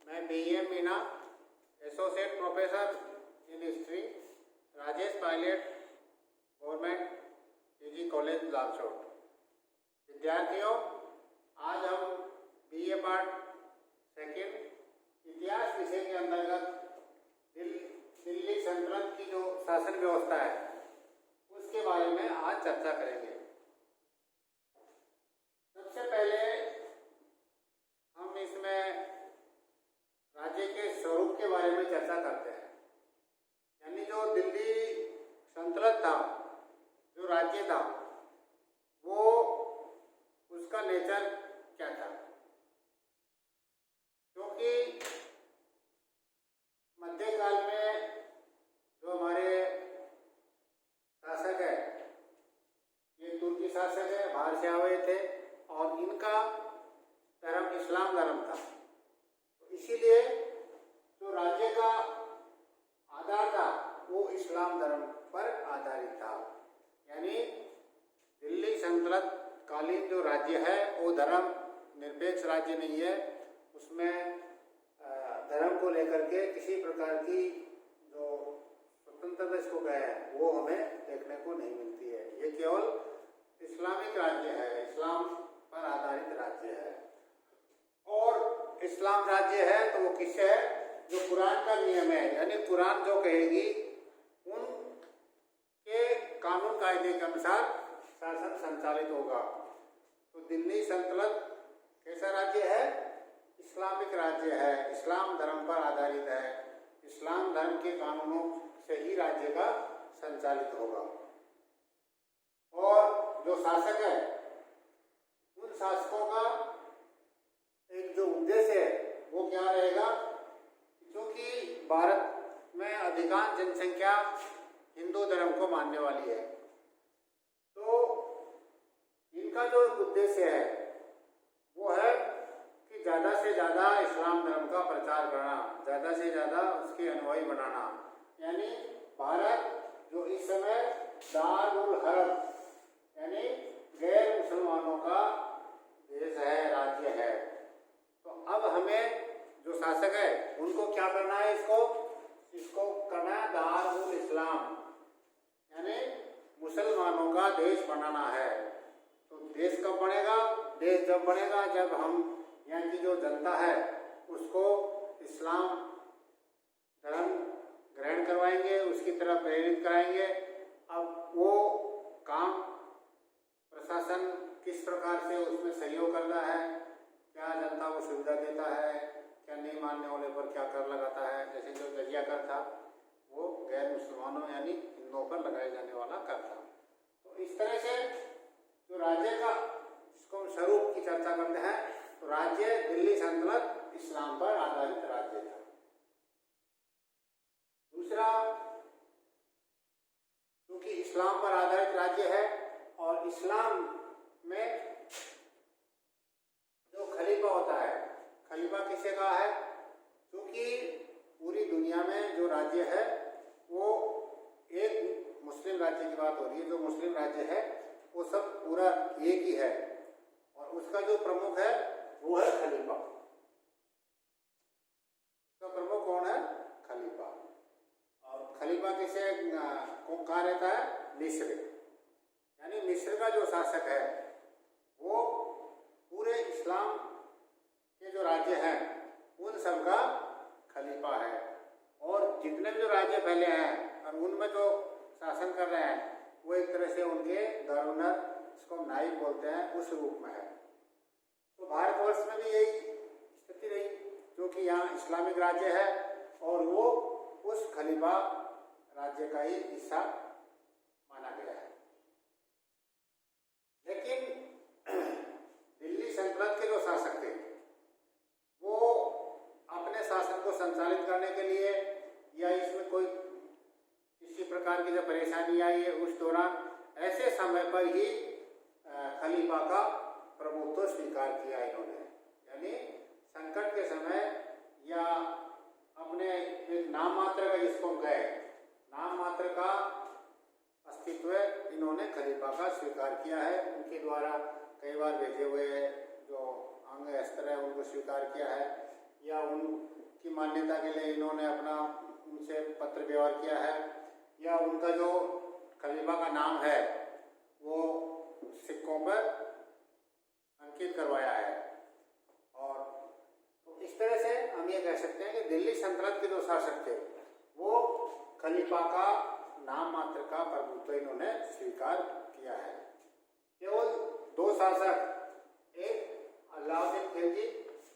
मैं BA Meena, associate professor in history, Rajesh Pilot, government PG college Lalchowk. विद्यार्थियों, आज हम BA पार्ट सेकेंड इतिहास विषय के अंतर्गत दिल्ली सल्तनत की जो शासन व्यवस्था है उसके बारे में आज चर्चा करेंगे। सबसे पहले हम इसमें राज्य के स्वरूप के बारे में चर्चा करते हैं, यानी जो दिल्ली सल्तनत था, जो राज्य था, वो उसका नेचर क्या था। क्योंकि मध्यकाल में जो हमारे शासक है, ये तुर्की शासक है, बाहर से आए हुए थे और इनका धर्म इस्लाम धर्म था। तो इसीलिए जो राज्य का आधार था वो इस्लाम धर्म पर आधारित था। यानी दिल्ली सल्तनत कालीन जो राज्य है वो धर्म निरपेक्ष राज्य नहीं है, उसमें धर्म को लेकर के किसी प्रकार की जो स्वतंत्रता इसको कहे हैं वो हमें देखने को नहीं मिलती है। ये केवल इस्लामिक राज्य है, इस्लाम पर आधारित राज्य है। और इस्लाम राज्य है तो वो किससे है, जो कुरान का नियम है, यानी कुरान जो कहेगी उनके कानून कायदे के अनुसार शासन संचालित होगा। तो दिल्ली सल्तनत कैसा राज्य है, इस्लामिक राज्य है, इस्लाम धर्म पर आधारित है, इस्लाम धर्म के कानूनों से ही राज्य का संचालित होगा। और जो शासक है उन शासकों का एक जो उद्देश्य है वो क्या रहेगा, क्योंकि भारत में अधिकांश जनसंख्या हिंदू धर्म को मानने वाली है, तो इनका जो उद्देश्य है वो है कि ज़्यादा से ज़्यादा इस्लाम धर्म का प्रचार करना, ज़्यादा से ज़्यादा उसके अनुयायी बनाना। यानी भारत जो इस समय दारुल हर्ब यानी गैर मुसलमानों का देश है, राज्य है, तो अब हमें जो शासक है उनको क्या करना है, इसको करना है दारुल इस्लाम, यानी मुसलमानों का देश बनाना है। तो देश कब बनेगा, देश जब बनेगा जब हम यहाँ की जो जनता है उसको इस्लाम धर्म ग्रहण करवाएंगे, उसकी तरफ प्रेरित कराएंगे। अब वो काम प्रशासन किस प्रकार से उसमें सहयोग करता है, क्या जनता को सुविधा देता है, क्या नहीं मानने वाले पर क्या कर लगाता है। जैसे जो जजिया कर था वो गैर मुसलमानों यानी हिंदुओं पर लगाए जाने वाला कर था। तो इस तरह से जो राज्य का इसको स्वरूप की चर्चा करते हैं, तो राज्य दिल्ली सल्तनत इस्लाम पर आधारित राज्य था। दूसरा, क्योंकि इस्लाम पर आधारित राज्य है और इस्लाम में जो खलीफा होता है, खलीफा किसे कहा है, क्योंकि पूरी दुनिया में जो राज्य है वो एक मुस्लिम राज्य की बात हो रही है। जो मुस्लिम राज्य है वो सब पूरा एक ही है और उसका जो प्रमुख है वो है खलीफा। उसका प्रमुख कौन है, खलीफा। और खलीफा किसे कहा रहता है, मिस्र, यानी मिस्र का जो शासक है वो पूरे इस्लाम के जो राज्य हैं उन सब का खलीफा है। और जितने भी जो राज्य पहले हैं और उनमें जो शासन कर रहे हैं वो एक तरह से उनके गवर्नर, इसको नायब बोलते हैं, उस रूप में है। तो भारतवर्ष में भी यही स्थिति रही, क्योंकि यहाँ इस्लामिक राज्य है और वो उस खलीफा राज्य का ही हिस्सा माना गया है। लेकिन दिल्ली सल्तनत के जो शासक थे वो अपने शासन को संचालित करने के लिए या इसमें कोई किसी प्रकार की जब परेशानी आई है उस दौरान ऐसे समय पर ही खलीफा का प्रभुत्व स्वीकार किया इन्होंने। यानी संकट के समय या अपने एक नाम मात्र का, जिसको गए नाम मात्र का अस्तित्व इन्होंने खलीफा का स्वीकार किया है। उनके द्वारा कई बार भेजे हुए जो अंग अस्त्र है उनको स्वीकार किया है। या उनकी मान्यता के लिए इन्होंने अपना उनसे पत्र व्यवहार किया है, या उनका जो खलीफा का नाम है वो सिक्कों पर अंकित करवाया है। और तो इस तरह से हम ये कह सकते हैं कि दिल्ली सल्तनत के जो शासक थे वो खलीफा का नाम मात्र का प्रभुत्व इन्होंने स्वीकार किया है। केवल दो शासक, एक अलाउद्दीन खिलजी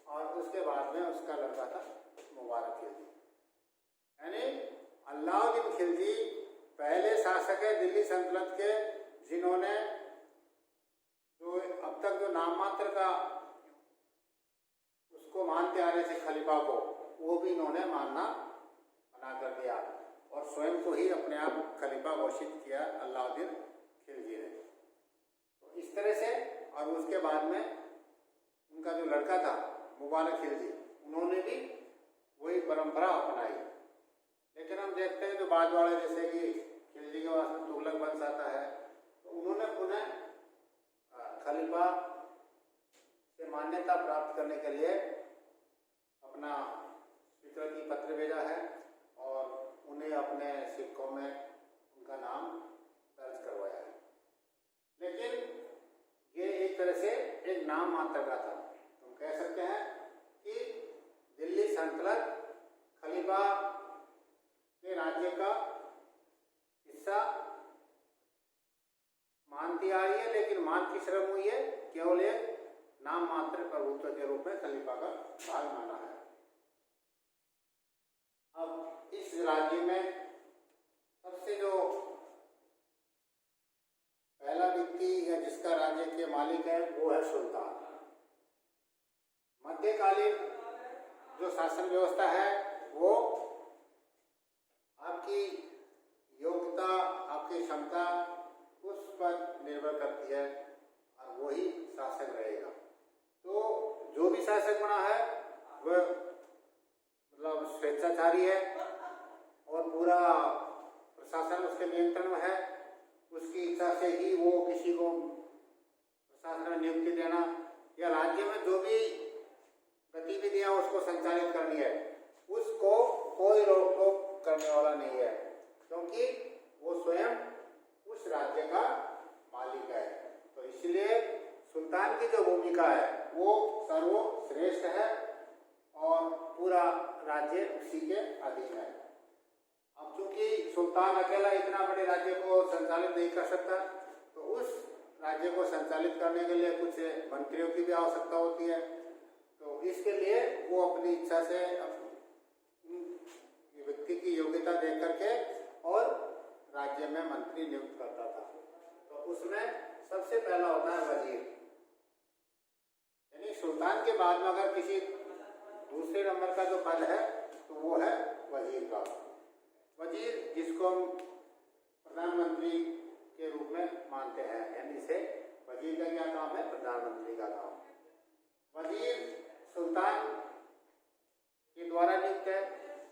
और उसके बाद में उसका लड़का था मुबारक खिलजी। यानी अलाउद्दीन खिलजी पहले शासक है दिल्ली सल्तनत के जिन्होंने जो अब तक जो नाम मात्र का उसको मानते आ रहे थे खलीफा को, वो भी इन्होंने मानना मना कर दिया और स्वयं को ही अपने आप खलीफा घोषित किया अलाउद्दीन खिलजी ने। तो इस तरह से, और उसके बाद में उनका जो लड़का था मुबारक खिलजी, उन्होंने भी वही परंपरा अपनाई। लेकिन हम देखते हैं जो बाद वाले, जैसे कि खिलजी के पास में तुगलक वंश आता है, तो उन्होंने पुनः खलीफा से मान्यता प्राप्त करने के लिए अपना स्वीकृति पत्र भेजा है और उन्हें अपने सिक्कों में उनका नाम दर्ज करवाया है। लेकिन ये एक तरह से एक नाम मात्र का था। हम कह सकते हैं कि दिल्ली सल्तनत खलीफा के राज्य का हिस्सा मानती आ रही है, लेकिन मान की श्रम हुई है, केवल एक नाम मात्र प्रभुत्व के रूप में खलीफा का भाग माना है। अब इस राज्य में सबसे जो पहला व्यक्ति या जिसका राज्य के मालिक है वो है सुल्तान। मध्यकालीन जो शासन व्यवस्था है वो आपकी योग्यता, आपकी क्षमता उस पर निर्भर करती है और वही शासक रहेगा। तो जो भी शासक बना है वह मतलब स्वेच्छाचारी है और पूरा प्रशासन उसके नियंत्रण में है। उसकी इच्छा से ही वो किसी को प्रशासन में नियुक्ति देना या राज्य में जो भी गतिविधियां उसको संचालित करनी है, उसको कोई रोक टोक करने वाला नहीं है, क्योंकि वो स्वयं उस राज्य का मालिक है। तो इसलिए सुल्तान की जो भूमिका है वो सर्वश्रेष्ठ है और पूरा राज्य उसी के अधीन है। अब चूंकि सुल्तान अकेला इतना बड़े राज्य को संचालित नहीं कर सकता, तो उस राज्य को संचालित करने के लिए कुछ मंत्रियों की भी आवश्यकता होती है। तो इसके लिए वो अपनी इच्छा से व्यक्ति की योग्यता देख करके और राज्य में मंत्री नियुक्त करता था। तो उसमें सबसे पहला होता है वजीर। यानी सुल्तान के बाद में अगर किसी दूसरे नंबर का जो पद है तो वो है वजीर का। वजीर जिसको हम प्रधानमंत्री के रूप में मानते हैं, यानी से वजीर का क्या काम है? प्रधानमंत्री का काम। वजीर सुल्तान के द्वारा नियुक्त है,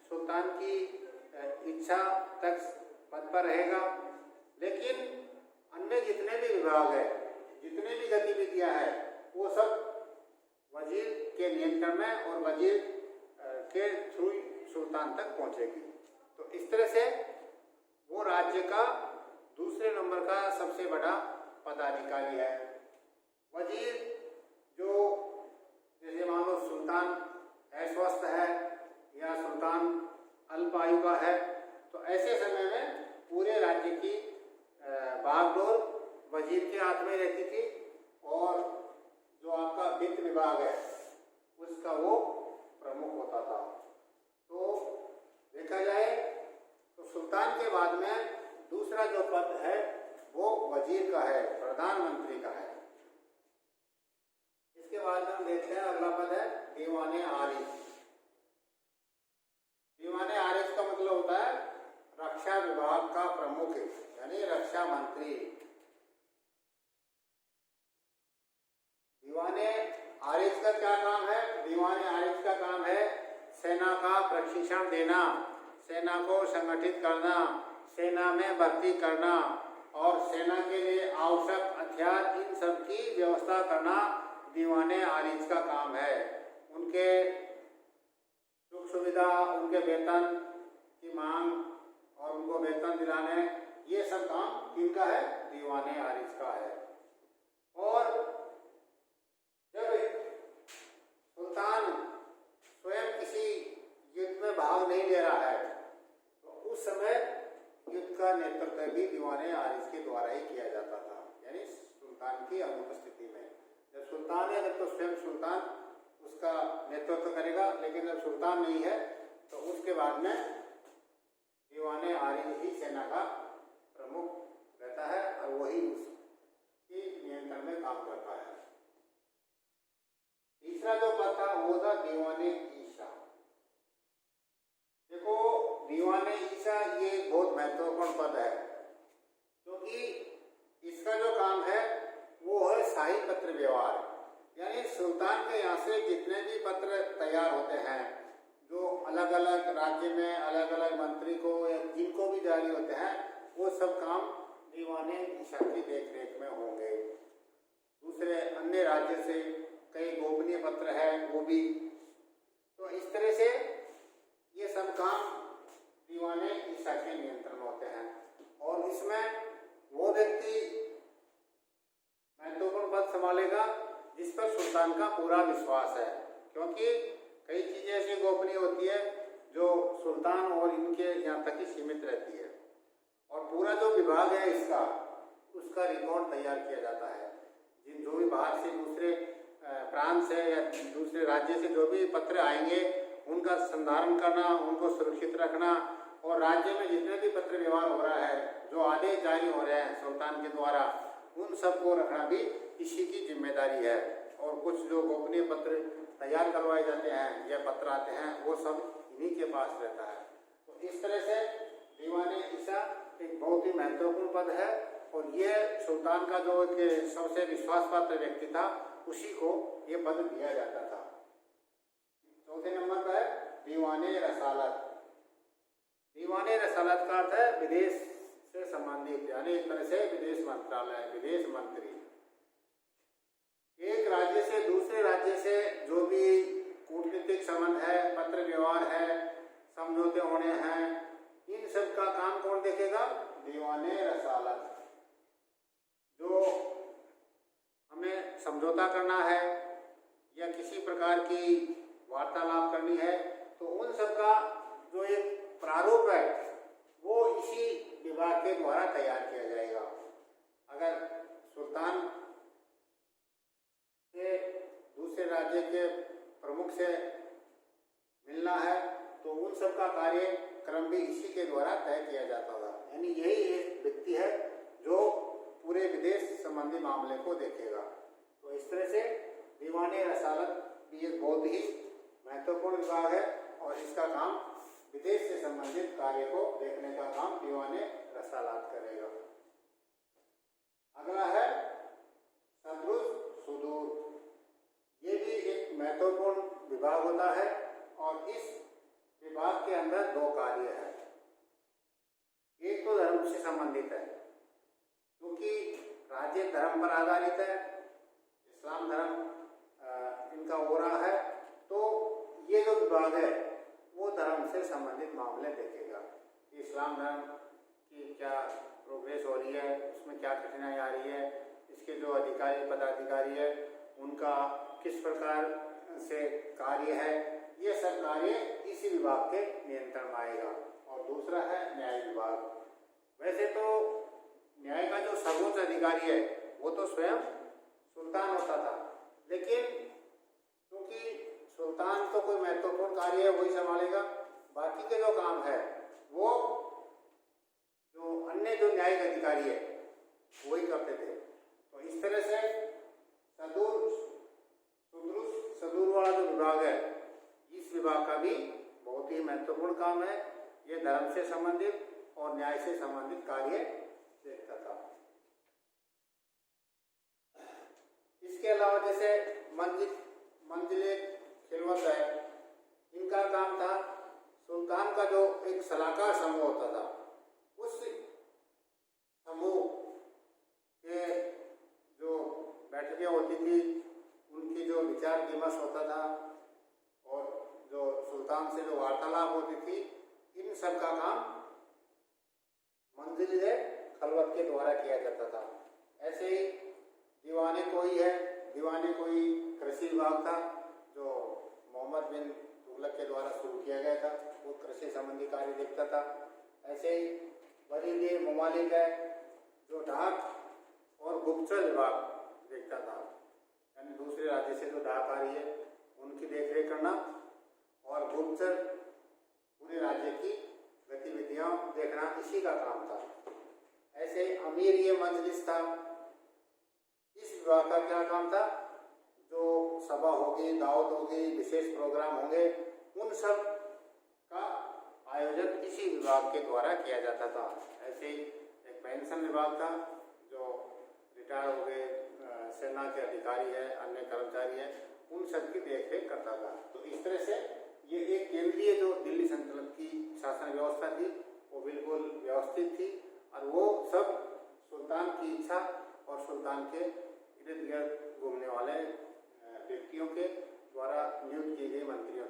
सुल्तान की इच्छा तक पद पर रहेगा, लेकिन अन्य जितने भी विभाग है, जितने भी गतिविधियां हैं, वो सब वजीर के नियंत्रण में और वजीर के थ्रू सुल्तान तक पहुंचेगी। तो इस तरह से वो राज्य का दूसरे नंबर का सबसे बड़ा पदाधिकारी है। वजीर जो जैसे मान लो सुल्तान अस्वस्थ है या सुल्तान अल्प आयु का है, तो ऐसे समय में पूरे राज्य की बागडोर वजीर के हाथ में रहती थी और जो आपका वित्त विभाग है उसका वो प्रमुख होता था। तो देखा जाए तो सुल्तान के बाद में दूसरा जो पद है वो वजीर का है, प्रधानमंत्री का है। इसके बाद हम देखते हैं अगला पद है दीवाने आरिफ। दीवाने आरिफ का मतलब होता है रक्षा विभाग का प्रमुख, यानी रक्षा मंत्री। दीवाने आरिफ का क्या काम है? दीवाने आरिफ का काम है सेना का प्रशिक्षण देना, सेना को संगठित करना, सेना में भर्ती करना और सेना के लिए आवश्यक हथियार इन सब की व्यवस्था करना दीवाने आरिफ का काम है। उनके वेतन की मांग और उनको वेतन दिलाने, ये सब काम किनका है? दीवाने आरिज का है। और जब सुल्तान स्वयं किसी युद्ध में भाग नहीं ले रहा है तो उस समय युद्ध का नेतृत्व भी दीवाने आरिज के द्वारा ही किया जाता था, यानी सुल्तान की अनुपस्थिति में। जब सुल्तान है तब तो स्वयं सुल्तान उसका नेतृत्व करेगा, लेकिन जब सुल्तान नहीं है तो उसके बाद में दीवाने आरिज ही सेना का प्रमुख रहता है और वही उसकी नियंत्रण में काम करता है। तीसरा जो पद था वो था दीवाने ईशा। देखो, दीवाने ईशा ये बहुत महत्वपूर्ण पद है, क्योंकि इसका जो काम है वो है शाही पत्र व्यवहार, यानी सुल्तान के यहाँ से जितने भी पत्र तैयार होते हैं जो अलग अलग राज्य में अलग अलग मंत्री को या जिनको भी जारी होते हैं, वो सब काम दीवाने ईशा की देखरेख में होंगे। दूसरे अन्य राज्य से कई गोपनीय पत्र है वो भी, तो इस तरह से ये सब काम दीवाने ईशा के नियंत्रण में होते हैं। और इसमें वो व्यक्ति महत्वपूर्ण पद संभालेगा जिस पर सुल्तान का पूरा विश्वास है, क्योंकि कई चीजें ऐसी गोपनीय होती है जो सुल्तान और इनके यहाँ तक ही सीमित रहती है, और पूरा जो विभाग है इसका उसका रिकॉर्ड तैयार किया जाता है। जिन जो भी बाहर से दूसरे प्रांत से या दूसरे राज्य से जो भी पत्र आएंगे उनका संधारण करना, उनको सुरक्षित रखना, और राज्य में जितने भी पत्र व्यवहार हो रहा है, जो आदेश जारी हो रहे हैं सुल्तान के द्वारा, उन सबको रखना भी इसी की जिम्मेदारी है। और कुछ जो गोपनीय पत्र तैयार करवाए जाते हैं या पत्र आते हैं वो सब इन्हीं के पास रहता है। तो इस तरह से दीवाने ईशा एक बहुत ही महत्वपूर्ण पद है, और यह सुल्तान का जो एक सबसे विश्वास पात्र व्यक्ति था उसी को ये पद दिया जाता था। चौथे नंबर पर है दीवाने रसालत। दीवाने रसालत का अर्थ है विदेश से संबंधित, यानी एक तरह से विदेश मंत्रालय, विदेश मंत्री। एक राज्य से दूसरे राज्य से जो भी कूटनीतिक संबंध है, पत्र व्यवहार है, समझौते होने हैं, इन सब का काम कौन देखेगा? दीवाने रसालत। जो हमें समझौता करना है या किसी प्रकार की वार्तालाप करनी है तो उन सब का जो एक प्रारूप है वो इसी विभाग के द्वारा तैयार किया जाएगा। अगर सुल्तान से दूसरे राज्य के प्रमुख से मिलना है तो उन सब का कार्यक्रम भी इसी के द्वारा तय किया जाता था, यानी यही एक व्यक्ति है जो पूरे विदेश संबंधी मामले को देखेगा। तो इस तरह से दीवाने रसालत भी एक बहुत ही महत्वपूर्ण विभाग है, और इसका काम विदेश से संबंधित कार्य को देखने का काम दीवाने रसालत करेगा। अगला है सदरुस सुदूर। ये भी एक महत्वपूर्ण विभाग होता है, और इस विभाग के अंदर दो कार्य है। एक तो धर्म से संबंधित है, क्योंकि राज्य धर्म पर आधारित है, इस्लाम धर्म इनका हो रहा है, तो ये जो विभाग है वो धर्म से संबंधित मामले देखेगा कि इस्लाम धर्म की क्या प्रोग्रेस हो रही है, उसमें क्या कठिनाई आ रही है, इसके जो अधिकारी पदाधिकारी है उनका किस प्रकार से कार्य है, ये सब कार्य इसी विभाग के नियंत्रण में आएगा। और दूसरा है न्याय विभाग। वैसे तो न्याय का जो सर्वोच्च अधिकारी है वो तो स्वयं सुल्तान होता था, लेकिन क्योंकि सुल्तान तो कोई महत्वपूर्ण कार्य है वही संभालेगा, बाकी के जो काम है वो जो अन्य जो न्यायिक अधिकारी है वही करते थे। तो इस तरह से सदूर वाला जो विभाग है, इस विभाग का भी बहुत ही महत्वपूर्ण काम है। ये धर्म से संबंधित और न्याय से संबंधित कार्य देखता था। इसके अलावा जैसे मंजिले खिलवत है, इनका काम था सुल्तान का जो एक सलाहकार समूह होता था, उस समूह के जो बैठकें होती थी, उनकी जो विचार विमर्श होता था, और जो सुल्तान सुल्तान से जो वार्तालाप होती थी, इन सब का काम मंजिल खलवत के द्वारा किया जाता था। ऐसे ही दीवाने कोई है, दीवाने कोई कृषि विभाग था जो मोहम्मद बिन तुगलक के द्वारा शुरू किया गया था, वो कृषि संबंधी कार्य देखता था। ऐसे ही वरीद ममालिक है जो डाक और गुप्तचर विभाग देखता था, यानी दूसरे राज्य से जो डाक आ रही है उनकी देखरेख करना और गुप्तचर पूरे राज्य की गतिविधियां देखना, इसी का काम था। ऐसे अमीर ये मजलिस था, इस विभाग का क्या काम था, जो सभा होगी, दावत होगी, विशेष प्रोग्राम होंगे, उन सब का आयोजन इसी विभाग के द्वारा किया जाता था। ऐसे ही एक पेंशन विभाग था जो रिटायर हो गए सेना के अधिकारी है, अन्य कर्मचारी है, उन सब की देखरेख करता था। तो इस तरह से ये एक केंद्रीय जो दिल्ली सल्तनत की शासन व्यवस्था थी वो बिल्कुल व्यवस्थित थी और वो सब सुल्तान की इच्छा और सुल्तान के इर्द गिर्द घूमने वाले व्यक्तियों के द्वारा नियुक्त किए गए मंत्रियों